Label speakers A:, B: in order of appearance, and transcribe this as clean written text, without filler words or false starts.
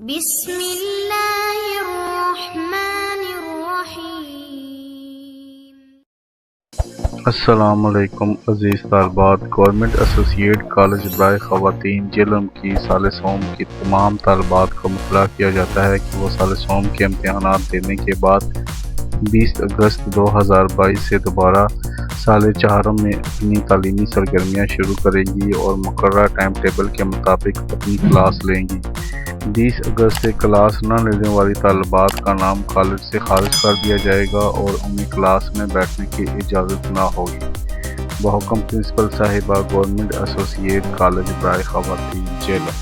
A: बिस्मिल्लाहिर्रहमानिर्रहीम।
B: अस्सलामुअलैकुम अज़ीज़ तालबात। Government associate college बराए ख़वातीन झेलम की साल सोम की तमाम तालबात को मुतला किया जाता है कि वो साल सोम के इम्तहानात देने के बाद 20 अगस्त 2022 से दोबारा साल चाहरम में अपनी तालीमी सरगर्मियाँ शुरू करेंगी और मुकर्रर टाइम टेबल के मुताबिक अपनी क्लास लेंगी। 20 अगस्त से क्लास न लेने वाली तालबात का नाम कॉलेज से खारिज कर दिया जाएगा और उन्हें क्लास में बैठने की इजाज़त न होगी। बहुक्म प्रिंसिपल साहिबा, गवर्नमेंट एसोसिएट कॉलेज बराए ख़वातीन झेलम।